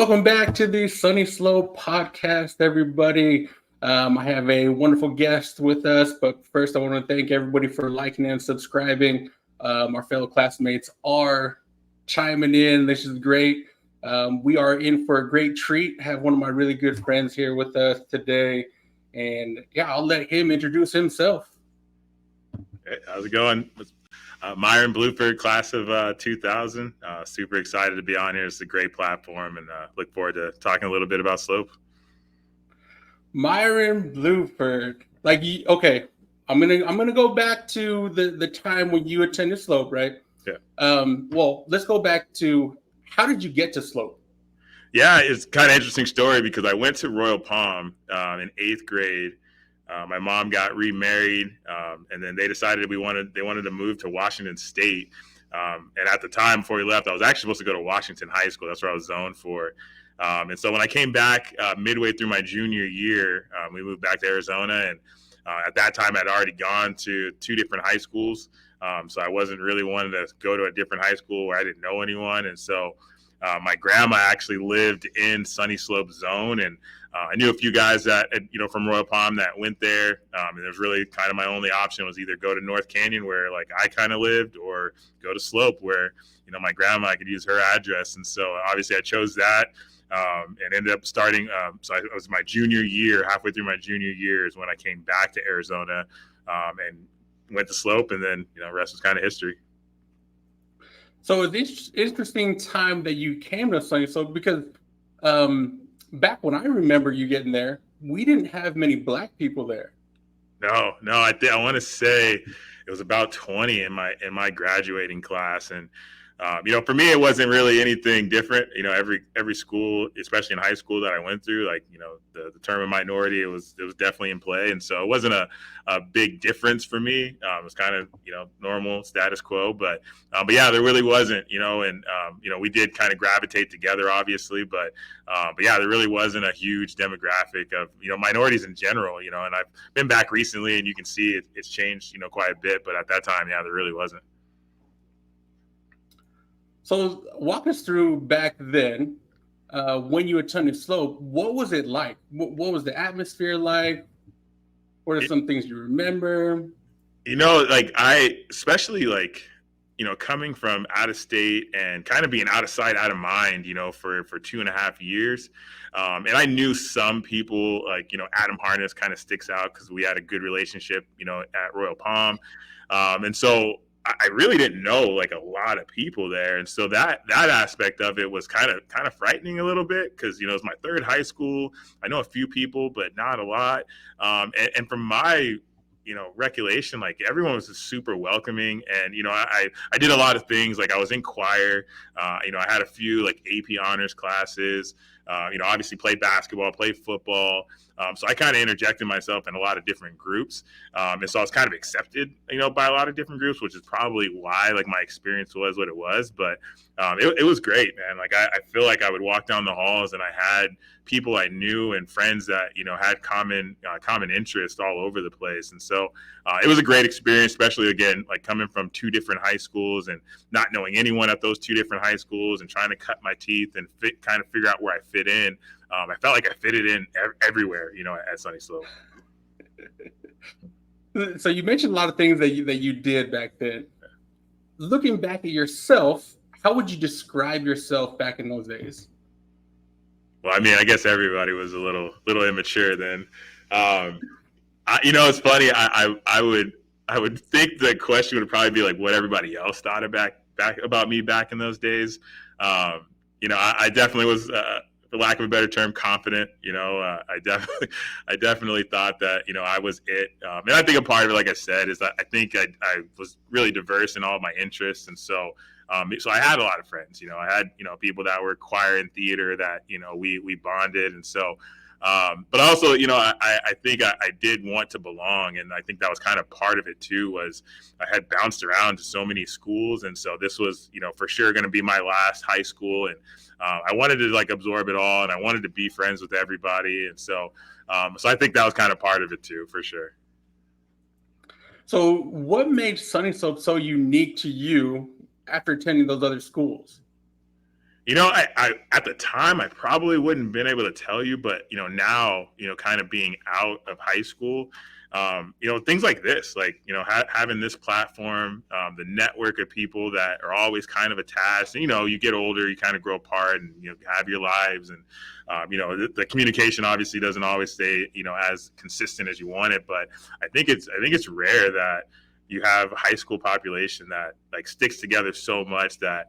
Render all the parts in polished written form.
Welcome back to the Sunnyslope podcast, everybody. I have a wonderful guest with us, but first I want to thank everybody for liking and subscribing. Our fellow classmates are chiming in. This is great. We are in for a great treat. I have one of my really good friends here with us today. And yeah, I'll let him introduce himself. Hey, how's it going? Myron, Blueford, class of 2000. Super excited to be on here. It's a great platform, and look forward to talking a little bit about Slope. Myron Blueford, okay. I'm gonna go back to the time when you attended Slope, right? Yeah. Well, let's go back to how did you get to Slope? Yeah, it's kind of interesting story because I went to Royal Palm in 8th grade. My mom got remarried, and then they decided they wanted to move to Washington State. And at the time, before we left, I was actually supposed to go to Washington High School. That's where I was zoned for. And so when I came back midway through my junior year, we moved back to Arizona. And at that time, I'd already gone to 2 different high schools. So I wasn't really wanting to go to a different high school where I didn't know anyone. And so my grandma actually lived in Sunnyslope zone, and I knew a few guys that from Royal Palm that went there, and it was really kind of my only option was either go to North Canyon where like I kind of lived, or go to Slope where my grandma, I could use her address. And so obviously I chose that, and ended up starting. So it was my junior year, halfway through my junior year is when I came back to Arizona, and went to Slope, and then the rest was kind of history. So it's interesting time that you came to Sunnyslope because back when I remember you getting there, we didn't have many Black people there. No, I want to say it was about 20 in my graduating class, and for me it wasn't really anything different. Every school, especially in high school that I went through, like the term of minority, it was definitely in play, and so it wasn't a big difference for me. It was kind of normal status quo, but yeah, there really wasn't. And we did kind of gravitate together, obviously, but yeah, there really wasn't a huge demographic of minorities in general. And I've been back recently, and you can see it's changed quite a bit, but at that time, yeah, there really wasn't. So walk us through back then, when you attended Slope. What was it like? What was the atmosphere like? What are some things you remember? Especially coming from out of state and kind of being out of sight, out of mind, for 2.5 years. And I knew some people, Adam Harness kind of sticks out because we had a good relationship, at Royal Palm. And so I really didn't know a lot of people there, and so that aspect of it was kind of frightening a little bit because it was my third high school. I know a few people, but not a lot. And from my recollection, everyone was just super welcoming, and I did a lot of things. I was in choir. I had a few AP honors classes. Obviously played basketball, played football. So I kind of interjected myself in a lot of different groups. And so I was kind of accepted, by a lot of different groups, which is probably why my experience was what it was. But it was great, man. I feel like I would walk down the halls and I had people I knew and friends that, had common interests all over the place. And so it was a great experience, especially again, coming from 2 different high schools and not knowing anyone at those 2 different high schools and trying to cut my teeth and kind of figure out where I fit in. I felt like I fitted in everywhere, at Sunnyslope. So you mentioned a lot of things that you did back then. Looking back at yourself, how would you describe yourself back in those days? Well, I mean, I guess everybody was a little immature then. It's funny. I would think the question would probably be what everybody else thought back about me back in those days. I definitely was, for lack of a better term, confident. I definitely thought that I was it. And I think a part of it, like I said, is that I think I was really diverse in all of my interests, and so I had a lot of friends. I had people that were choir and theater that we bonded, and so. But also, I think I did want to belong, and I think that was kind of part of it too. Was I had bounced around to so many schools, and so this was, for sure going to be my last high school, and I wanted to absorb it all, and I wanted to be friends with everybody, and so I think that was kind of part of it too, for sure. So, what made Sunnyslope so unique to you after attending those other schools? I at the time I probably wouldn't have been able to tell you, but now kind of being out of high school, things like this, like having this platform, the network of people that are always kind of attached. And, you get older, you kind of grow apart, and have your lives, and the communication obviously doesn't always stay as consistent as you want it. But I think it's rare that you have a high school population that like sticks together so much that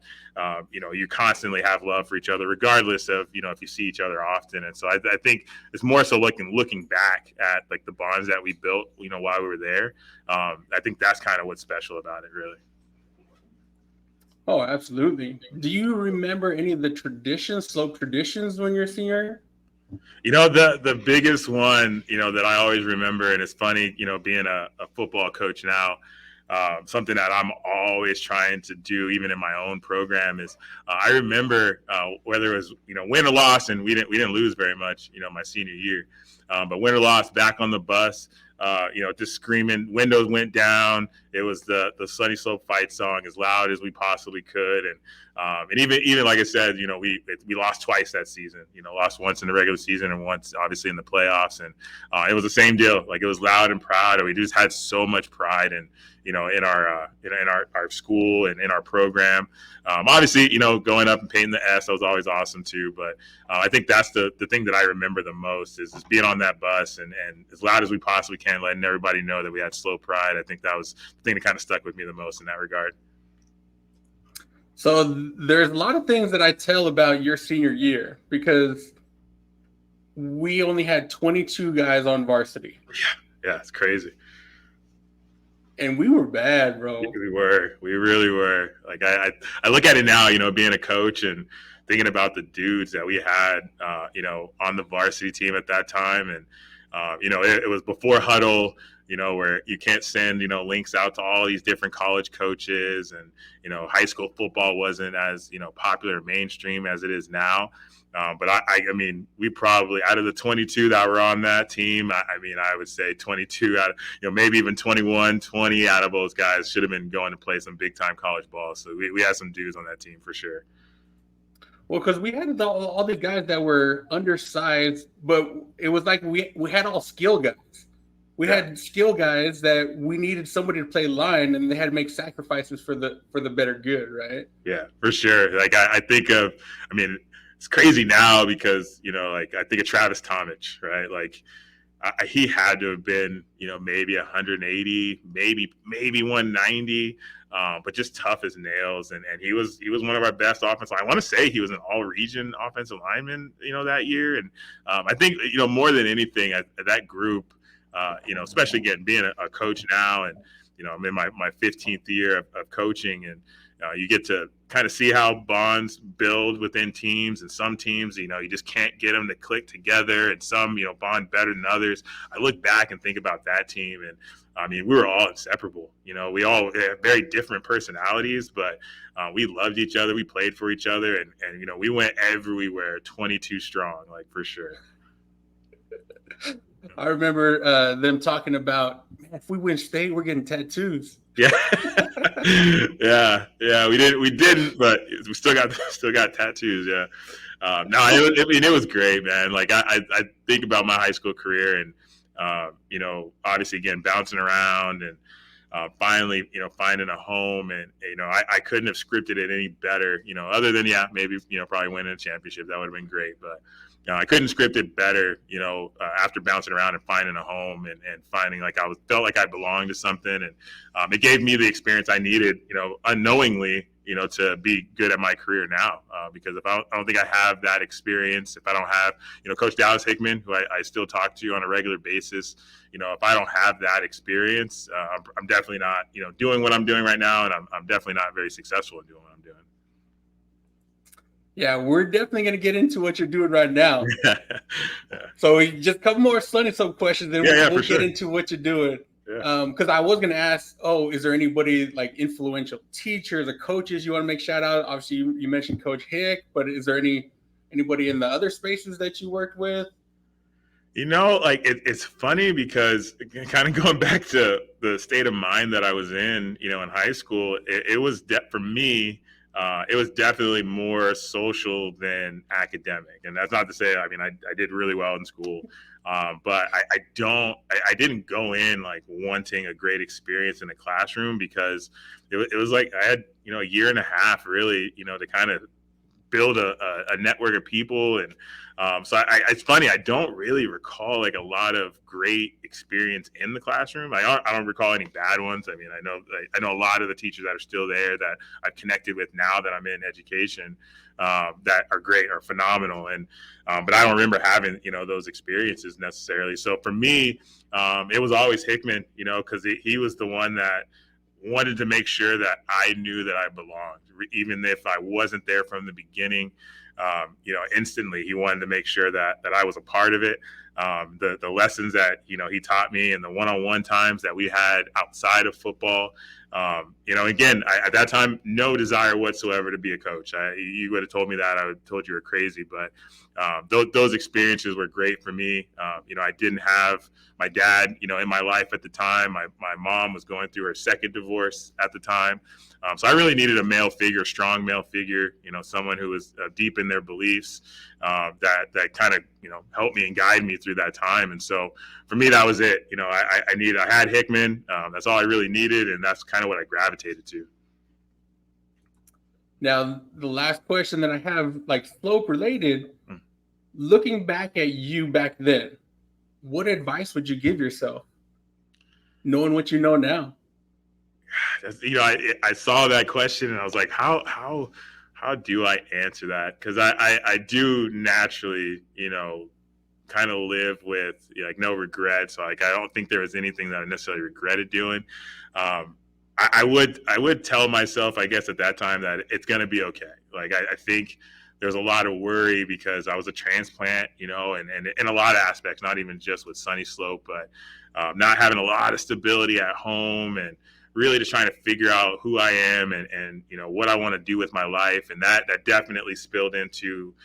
you constantly have love for each other, regardless of if you see each other often. And so I think it's more so looking back at like the bonds that we built while we were there. I think that's kind of what's special about it, really. Oh, absolutely. Do you remember any of the slope traditions when you're a senior? The biggest one, that I always remember, and it's funny, being a football coach now, something that I'm always trying to do, even in my own program, is I remember whether it was win or loss, and we didn't lose very much, my senior year, but win or loss, back on the bus, just screaming, windows went down. It was the Sunnyslope fight song as loud as we possibly could, and even like I said, we lost twice that season. Lost once in the regular season and once obviously in the playoffs, and it was the same deal. Like, it was loud and proud, and we just had so much pride in in our school and in our program. Obviously, going up and painting the S, that was always awesome too. But I think that's the thing that I remember the most is being on that bus and as loud as we possibly can, letting everybody know that we had slow pride. I think that was the thing that kind of stuck with me the most in that regard. So there's a lot of things that I tell about your senior year, because we only had 22 guys on varsity. Yeah, it's crazy. And we were bad, bro. We really were. Like, I look at it now, being a coach and thinking about the dudes that we had, on the varsity team at that time. And, it was before huddle, where you can't send, links out to all these different college coaches, and, high school football wasn't as, popular mainstream as it is now. But I mean, we probably, out of the 22 that were on that team, I would say 22 out of, maybe even 21, 20 out of those guys should have been going to play some big time college ball. So we had some dudes on that team for sure. Well, because we had all these guys that were undersized, but it was like we had all skill guys. We had skill guys that we needed somebody to play line, and they had to make sacrifices for the better good, right? Yeah, for sure. Like, I think of, it's crazy now because, like, I think of Travis Tomich, right? Like, he had to have been, maybe 180, maybe 190, but just tough as nails. And he was one of our best offensive. I want to say he was an all-region offensive lineman, that year. And I think, more than anything, that group, especially again being a coach now, and I'm in my 15th year of coaching, and you get to kind of see how bonds build within teams, and some teams, you just can't get them to click together, and some, bond better than others. I look back and think about that team, and we were all inseparable. We all had very different personalities, but we loved each other. We played for each other, and we went everywhere 22 strong, like, for sure. I remember them talking about, man, if we win state, we're getting tattoos. Yeah. yeah. We didn't, but we still got tattoos. Yeah. No, it was great, man. Like, I think about my high school career, and obviously again bouncing around, and finally finding a home, and I couldn't have scripted it any better. Other than maybe probably winning a championship, that would have been great, but. I couldn't script it better, after bouncing around and finding a home, and finding like felt like I belonged to something. And it gave me the experience I needed, unknowingly, to be good at my career now. Because if I don't think I have that experience, if I don't have, Coach Dallas Hickman, who I still talk to on a regular basis, if I don't have that experience, I'm definitely not, doing what I'm doing right now. And I'm definitely not very successful in doing what I'm doing. Yeah, we're definitely going to get into what you're doing right now. Yeah. So just a couple more Sunnyslope questions, then we'll get into what you're doing. Yeah. Because I was going to ask, is there anybody like influential teachers or coaches you want to make shout out? Obviously, you mentioned Coach Hick, but is there anybody in the other spaces that you worked with? Like, it's funny because kind of going back to the state of mind that I was in, in high school, it was for me. it was definitely more social than academic. And that's not to say, I mean, I did really well in school, but I didn't go in like wanting a great experience in the classroom, because it was like I had, a year and a half really, to kind of build a network of people. And so it's funny, I don't really recall like a lot of great experience in the classroom. I don't recall any bad ones. I mean, I know a lot of the teachers that are still there that I've connected with now that I'm in education, that are great, are phenomenal. And but I don't remember having those experiences necessarily. So for me, it was always Hickman, because he was the one that wanted to make sure that I knew that I belonged, even if I wasn't there from the beginning. Instantly he wanted to make sure that I was a part of it. The lessons that he taught me, and the one-on-one times that we had outside of football. Again, at that time, no desire whatsoever to be a coach. You would have told me that, I would have told you were crazy. But those experiences were great for me. I didn't have my dad, in my life at the time. My mom was going through her second divorce at the time. So I really needed a male figure, strong male figure, someone who was deep in their beliefs, that kind of, helped me and guided me through that time. And so for me, that was it. I had Hickman. That's all I really needed. And that's kind of what I gravitated to. Now, the last question that I have, like slope related, looking back at you back then, what advice would you give yourself, knowing what you know now? I saw that question and I was like, how do I answer that? Because I do naturally, kind of live with like no regrets. So like I don't think there was anything that I necessarily regretted doing. I would tell myself, I guess at that time, that it's gonna be okay. Like I think there's a lot of worry because I was a transplant, and in a lot of aspects, not even just with Sunnyslope, but not having a lot of stability at home, and really just trying to figure out who I am and what I want to do with my life. And that definitely spilled into,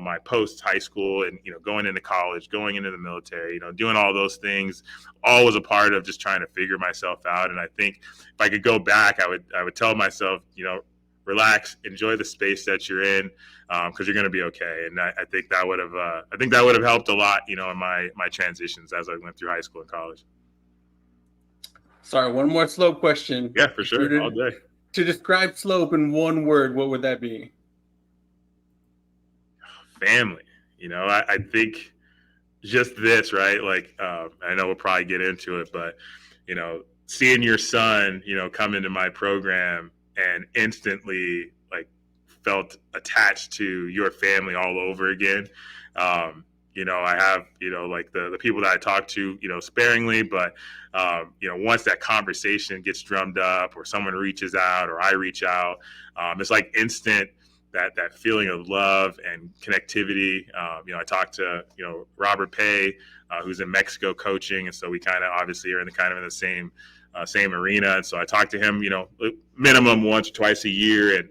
my post high school and, going into college, going into the military, doing all those things, all was a part of just trying to figure myself out. And I think if I could go back, I would tell myself, relax, enjoy the space that you're in, because you're going to be okay. And I think that would have helped a lot, in my transitions as I went through high school and college. Sorry, one more slope question. Yeah, for sure. All day. To describe slope in one word, what would that be? Family. I think just this, right? Like, I know we'll probably get into it, but, seeing your son, come into my program and instantly like felt attached to your family all over again. I have, like the people that I talk to, sparingly, but, once that conversation gets drummed up or someone reaches out or I reach out, it's like instant that feeling of love and connectivity. I talked to, Robert Pay, who's in Mexico coaching. And so we kind of obviously are in the same arena. And so I talk to him, minimum once or twice a year. And,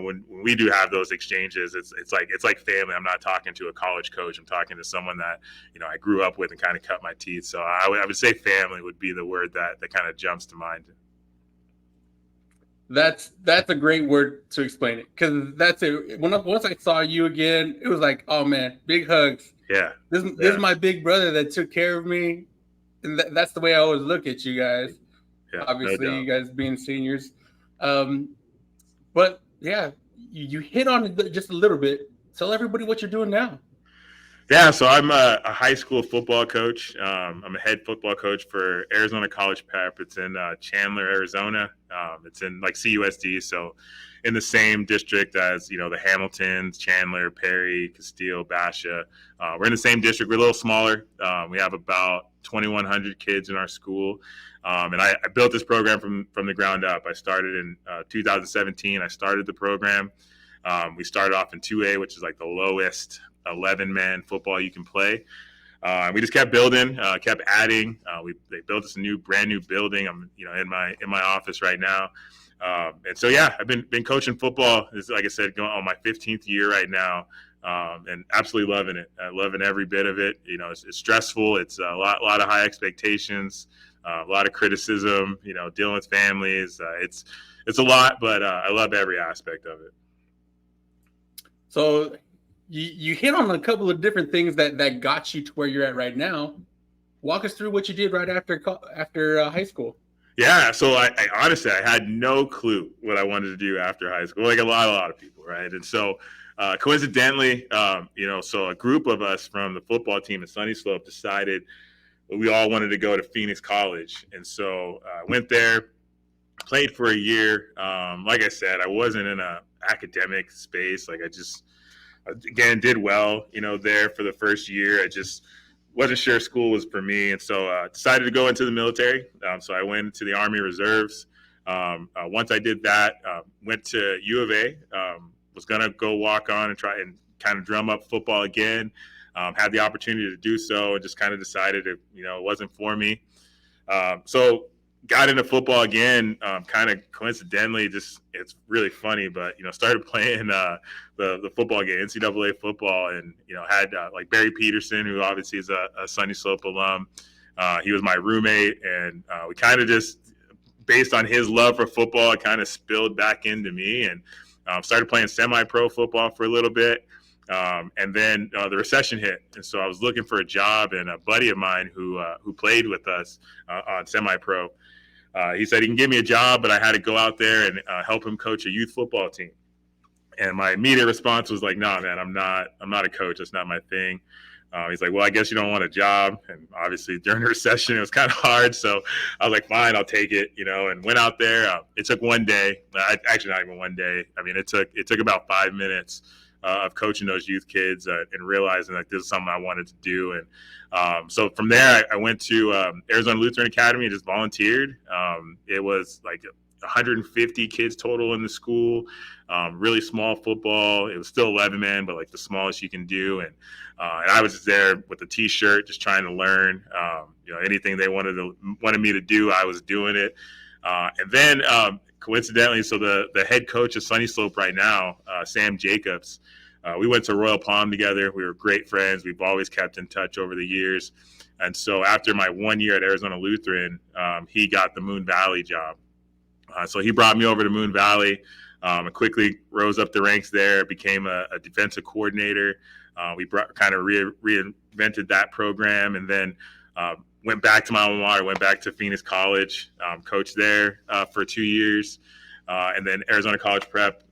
when we do have those exchanges, it's like family. I'm not talking to a college coach. I'm talking to someone that, I grew up with and kind of cut my teeth. So I would say family would be the word that kind of jumps to mind. That's a great word to explain it, because that's it. Once I saw you again, it was like, oh man, big hugs. Yeah. This is my big brother that took care of me. And that's the way I always look at you guys. Yeah, obviously, no, you guys being seniors. But yeah, you hit on it just a little bit. Tell everybody what you're doing now. Yeah, so I'm a high school football coach. I'm a head football coach for Arizona College Prep. It's in Chandler, Arizona. It's in like CUSD, so in the same district as the Hamiltons, Chandler, Perry, Castile, Basha. We're in the same district. We're a little smaller. We have about 2,100 kids in our school. And I built this program from the ground up. I started in 2017. I started the program. We started off in 2A, which is like the lowest 11-man football you can play. We just kept building, kept adding. They built us a brand new building. I'm in my office right now. And so yeah, I've been coaching football. This is, like I said, going on my 15th year right now. and absolutely loving it. Loving every bit of it. You know, it's stressful. It's a lot of high expectations, a lot of criticism. You know, dealing with families. It's a lot, but I love every aspect of it. So you hit on a couple of different things that got you to where you're at right now. Walk us through what you did right after high school. Yeah, so I honestly I had no clue what I wanted to do after high school, like a lot of people, right? And so coincidentally, so a group of us from the football team at Sunnyslope decided we all wanted to go to Phoenix College, and so I went there, played for a year. Like I said, I wasn't in a academic space. Like I just again did well, there for the first year. I just wasn't sure school was for me, and so decided to go into the military. So I went to the Army Reserves. Once I did that, went to U of A. Was gonna go walk on and try and kind of drum up football again. Had the opportunity to do so, and just kind of decided it wasn't for me. So got into football again, kind of coincidentally. Just it's really funny, but started playing the football game, NCAA football, and had like Barry Peterson, who obviously is a Sunnyslope alum. He was my roommate, and we kind of just based on his love for football, it kind of spilled back into me, and started playing semi-pro football for a little bit. And then the recession hit, and so I was looking for a job. And a buddy of mine who played with us on semi-pro, he said he can give me a job, but I had to go out there and help him coach a youth football team. And my immediate response was like, "No, man, I'm not a coach. That's not my thing." He's like, "Well, I guess you don't want a job." And obviously during the recession, it was kind of hard. So I was like, "Fine, I'll take it," and went out there. It took one day, actually not even one day. I mean, it took about 5 minutes of coaching those youth kids and realizing that this is something I wanted to do. And so from there, I went to Arizona Lutheran Academy and just volunteered. It was like 150 kids total in the school, really small football. It was still 11-man, but like the smallest you can do. And I was just there with a T-shirt, just trying to learn. Anything they wanted me to do, I was doing it. And then coincidentally, so the head coach of Sunnyslope right now, Sam Jacobs, we went to Royal Palm together. We were great friends. We've always kept in touch over the years. And so after my 1 year at Arizona Lutheran, he got the Moon Valley job. So he brought me over to Moon Valley. I quickly rose up the ranks there, became a defensive coordinator. We kind of reinvented that program, and then went back to my alma mater, went back to Phoenix College, coached there for 2 years. And then Arizona College Prep,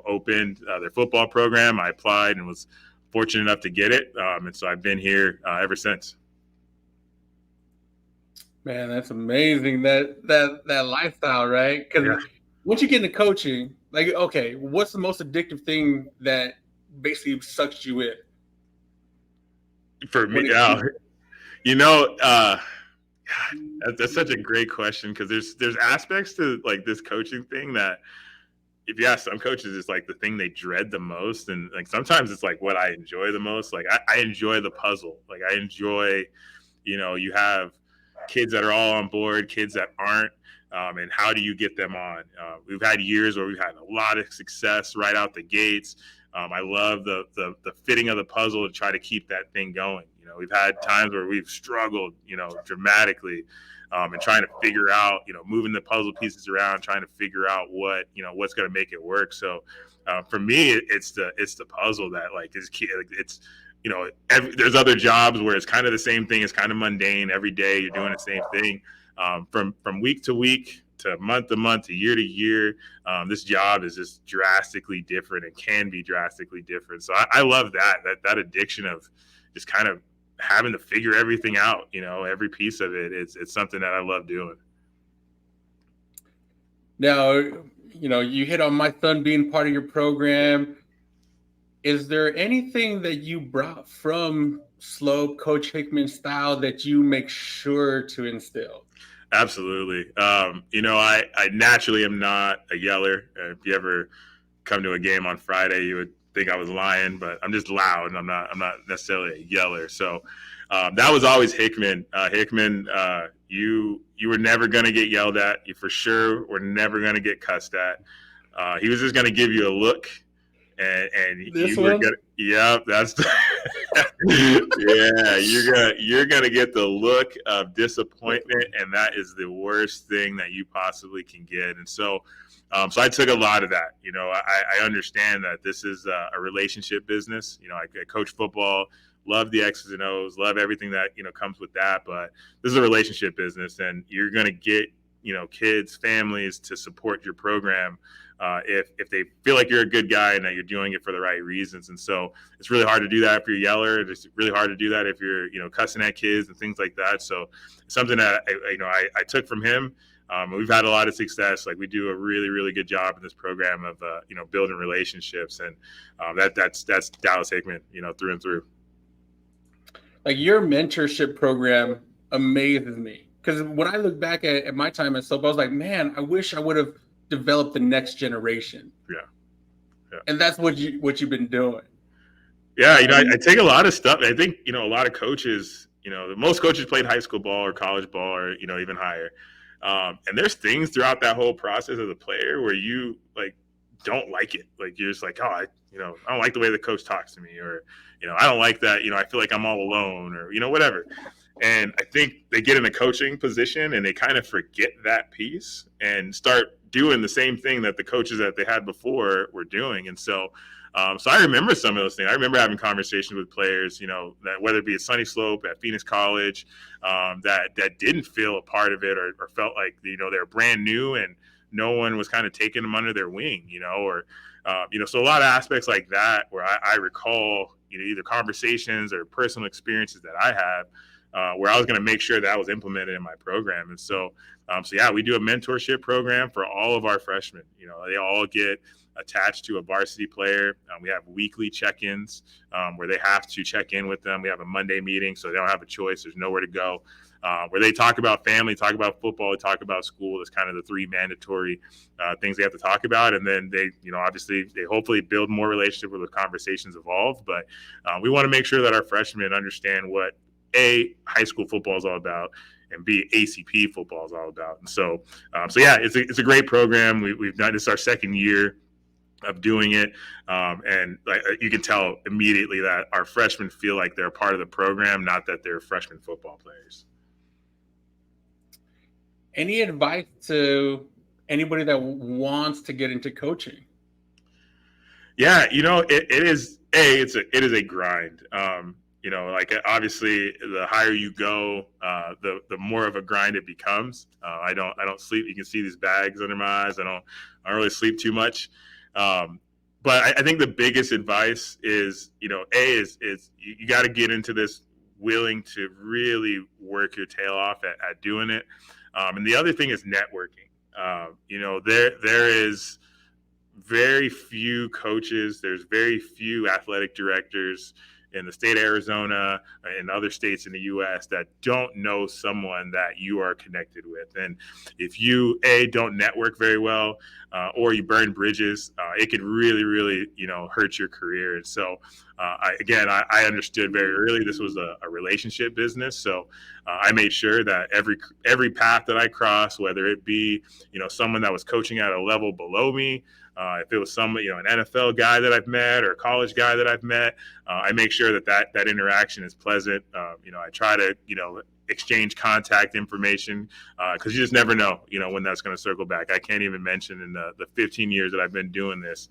opened their football program. I applied and was fortunate enough to get it. And so I've been here ever since. Man, that's amazing. That lifestyle, right? Because once you get into coaching, like, okay, what's the most addictive thing that basically sucks you in? For me, that's such a great question, because there's aspects to like this coaching thing that if you ask some coaches, it's like the thing they dread the most, and like sometimes it's like what I enjoy the most. Like I enjoy the puzzle. Like I enjoy, you have kids that are all on board, kids that aren't, and how do you get them on? We've had years where we've had a lot of success right out the gates. I love the fitting of the puzzle to try to keep that thing going. We've had times where we've struggled, dramatically, and trying to figure out, moving the puzzle pieces around, trying to figure out what's going to make it work. So for me, it's the puzzle that like is key. It's there's other jobs where it's kind of the same thing. It's kind of mundane. Every day you're doing the same thing. From week to week, to month to year to year, this job is just drastically different and can be drastically different. So I love that addiction of just kind of having to figure everything out. Every piece of it. It's something that I love doing. Now, you hit on my son being part of your program. Is there anything that you brought from Slope, Coach Hickman style, that you make sure to instill? Absolutely. I naturally am not a yeller. If you ever come to a game on Friday, you would think I was lying, but I'm just loud, and I'm not necessarily a yeller. So that was always Hickman. Hickman, you were never going to get yelled at. You for sure were never going to get cussed at. He was just going to give you a look and This you were one? gonna, yep, that's yeah, you're gonna get the look of disappointment, and that is the worst thing that you possibly can get. And so so I took a lot of that. I understand that this is a relationship business. I coach football, love the X's and O's, love everything that comes with that, but this is a relationship business, and you're gonna get kids, families to support your program if they feel like you're a good guy and that you're doing it for the right reasons. And so it's really hard to do that if you're a yeller. It's really hard to do that if you're cussing at kids and things like that. So it's something that I took from him. We've had a lot of success. Like, we do a really, really good job in this program of building relationships, and that's Dallas Hickman, through and through. Like, your mentorship program amazes me, because when I look back at my time at Slope, I was like, man, I wish I would have developed the next generation. Yeah. And that's what you've been doing. Yeah, I take a lot of stuff. I think a lot of coaches, most coaches played high school ball or college ball or even higher. And there's things throughout that whole process as a player where you don't like it. Like, you're just like, oh, I don't like the way the coach talks to me, or I don't like that. I feel like I'm all alone, or whatever. And I think they get in a coaching position and they kind of forget that piece and start doing the same thing that the coaches that they had before were doing. And so I remember some of those things. I remember having conversations with players, that whether it be at Sunnyslope, at Phoenix College, that didn't feel a part of it, or felt like they're brand new and no one was kind of taking them under their wing, so a lot of aspects like that where I recall either conversations or personal experiences that I have where I was going to make sure that was implemented in my program. And so yeah, we do a mentorship program for all of our freshmen. They all get attached to a varsity player. We have weekly check-ins where they have to check in with them. We have a Monday meeting, so they don't have a choice. There's nowhere to go. Where they talk about family, talk about football, talk about school. That's kind of the three mandatory things they have to talk about. And then they, obviously, they hopefully build more relationship where the conversations evolve. But we want to make sure that our freshmen understand what A, high school football is all about, and B, ACP football is all about. And so yeah, it's a great program. We've done this our second year of doing it, and you can tell immediately that our freshmen feel like they're a part of the program, not that they're freshman football players. Any advice to anybody that wants to get into coaching? Yeah, it is a grind. Obviously, the higher you go, the more of a grind it becomes. I don't sleep. You can see these bags under my eyes. I don't really sleep too much. But I think the biggest advice is, is you got to get into this willing to really work your tail off at doing it. And the other thing is networking. There is very few coaches. There's very few athletic directors in the state of Arizona and other states in the U.S. that don't know someone that you are connected with. And if you, don't network very well, or you burn bridges, it could really, really, hurt your career. And so, I understood very early this was a relationship business. So I made sure that every path that I crossed, whether it be, someone that was coaching at a level below me, if it was somebody, an NFL guy that I've met or a college guy that I've met, I make sure that interaction is pleasant. I try to, exchange contact information because you just never know, when that's going to circle back. I can't even mention in the 15 years that I've been doing this,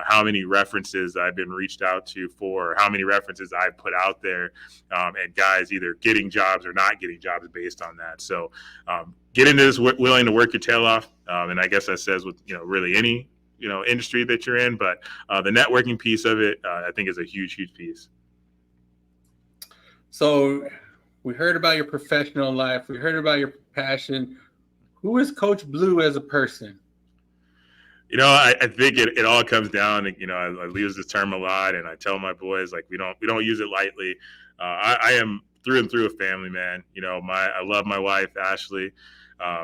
how many references I've been reached out to for, how many references I've put out there, and guys either getting jobs or not getting jobs based on that. So get into this willing to work your tail off. And I guess that says with, really any, industry that you're in, but the networking piece of it, I think is a huge, huge piece. So we heard about your professional life. We heard about your passion. Who is Coach Blue as a person? I think it all comes down to, I use this term a lot, and I tell my boys, we don't use it lightly. I am through and through a family man. I love my wife, Ashley.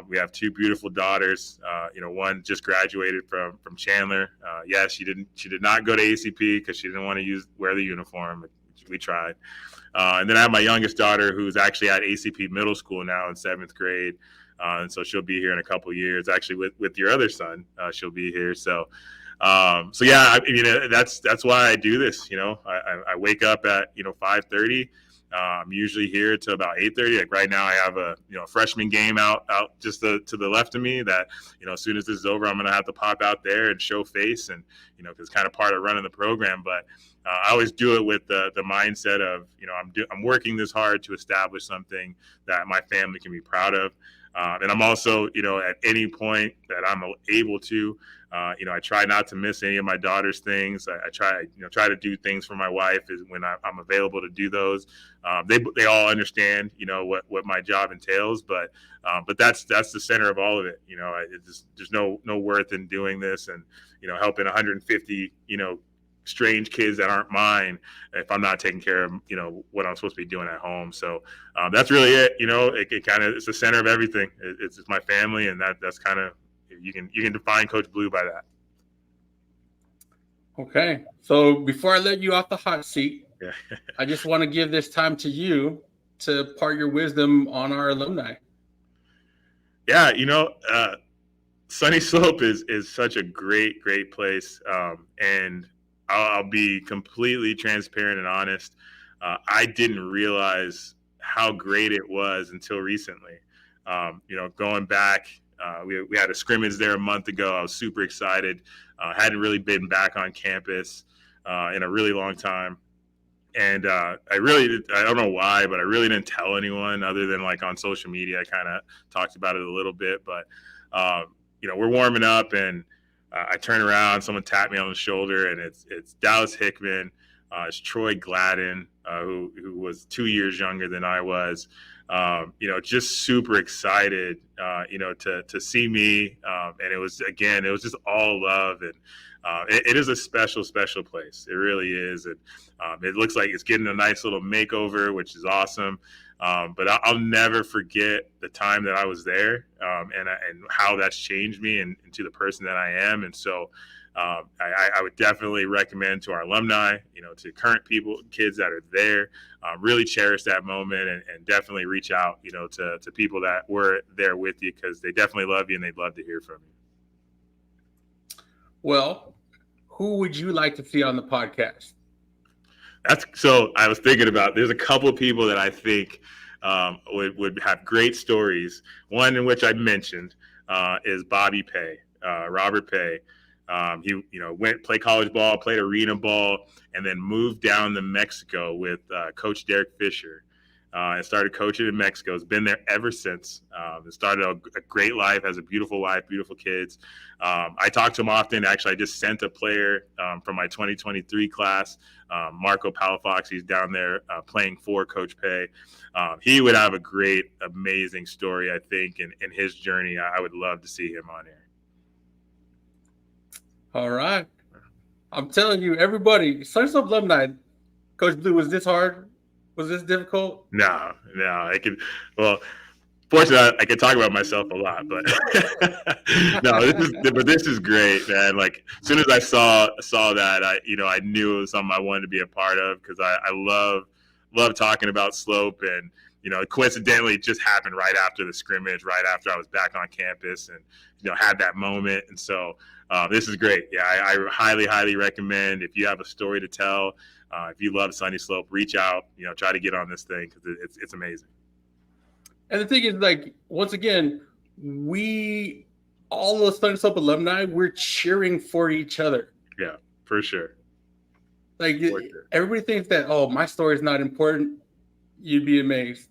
We have two beautiful daughters. One just graduated from Chandler. Yes, she did not go to ACP because she didn't want to wear the uniform. We tried. And then I have my youngest daughter who's actually at ACP middle school now in 7th grade. And so she'll be here in a couple of years. Actually, with your other son, she'll be here. So So yeah, that's why I do this. I wake up at 5:30. I'm usually here till about 8:30. Like right now, I have a freshman game out just to the left of me. That as soon as this is over, I'm gonna have to pop out there and show face, and because it's kind of part of running the program. But I always do it with the mindset of I'm working this hard to establish something that my family can be proud of. And I'm also, at any point that I'm able to, I try not to miss any of my daughter's things. I try to do things for my wife is when I'm available to do those. They all understand, what my job entails, but that's the center of all of it. There's no worth in doing this and, helping 150, strange kids that aren't mine if I'm not taking care of what I'm supposed to be doing at home. So that's really it. It kind of it's the center of everything. It's my family, and that's kind of you can define Coach Blue by that. Okay, so before I let you off the hot seat, Yeah. I just want to give this time to you to part your wisdom on our alumni. Yeah, Sunnyslope is such a great place, and I'll be completely transparent and honest. I didn't realize how great it was until recently. Going back, we had a scrimmage there a month ago. I was super excited. Hadn't really been back on campus in a really long time. And I don't know why, but I really didn't tell anyone other than like on social media. I kind of talked about it a little bit, but we're warming up and I turn around, someone tapped me on the shoulder, and it's Dallas Hickman. It's Troy Gladden, who was 2 years younger than I was. Just super excited, to see me. And it was just all love. And it is a special place. It really is. And it looks like it's getting a nice little makeover, which is awesome. But I'll never forget the time that I was there, and how that's changed me into the person that I am. And so I would definitely recommend to our alumni, to current kids that are there, really cherish that moment and definitely reach out, to people that were there with you, because they definitely love you and they'd love to hear from you. Well, who would you like to see on the podcast? So I was thinking about, there's a couple of people that I think would have great stories. One in which I mentioned is Bobby Pay, Robert Pay. He went play college ball, played arena ball, and then moved down to Mexico with Coach Derek Fisher. And started coaching in Mexico. Has been there ever since. Started a great life, has a beautiful wife, beautiful kids. I talk to him often. Actually, I just sent a player from my 2023 class, Marco Palafox. He's down there playing for Coach Pay. He would have a great, amazing story, I think, in his journey. I would love to see him on here. All right. I'm telling you, everybody, Sunnyslope alumni, Coach Blue, was this hard? Was this difficult? No. Fortunately, I can talk about myself a lot, but no, this is great, man. Like, as soon as I saw that, I knew it was something I wanted to be a part of, because I love talking about Slope, and coincidentally, it just happened right after the scrimmage, right after I was back on campus, and had that moment. And so this is great. Yeah, I highly recommend, if you have a story to tell, if you love Sunnyslope, reach out. Try to get on this thing, because it's amazing. And the thing is, like, once again, all those Sunnyslope alumni, we're cheering for each other. Yeah, for sure. Like, everybody thinks that, oh, my story is not important. You'd be amazed.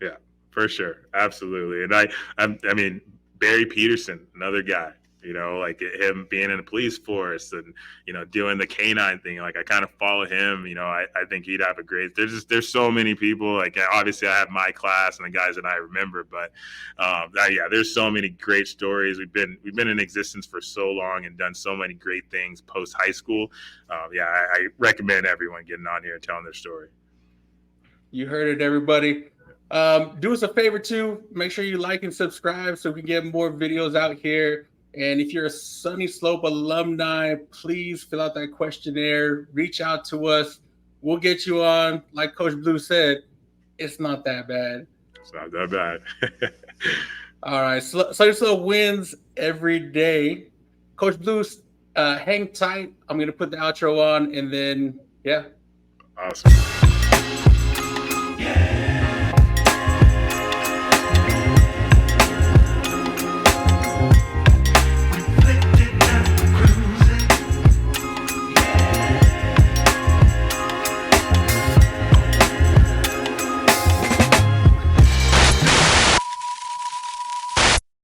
Yeah, for sure. Absolutely. And I mean, Barry Peterson, another guy, like him being in the police force and, doing the canine thing. Like, I kind of follow him, I think he'd have a great, there's so many people. Like, obviously I have my class and the guys that I remember, but there's so many great stories. We've been in existence for so long and done so many great things post high school. I recommend everyone getting on here and telling their story. You heard it, everybody. Do us a favor too. Make sure you like and subscribe so we can get more videos out here. And if you're a Sunnyslope alumni, please fill out that questionnaire. Reach out to us. We'll get you on. Like Coach Blue said, it's not that bad. It's not that bad. All right. Sunnyslope wins every day. Coach Blue, hang tight. I'm going to put the outro on, and then, yeah. Awesome. Yeah.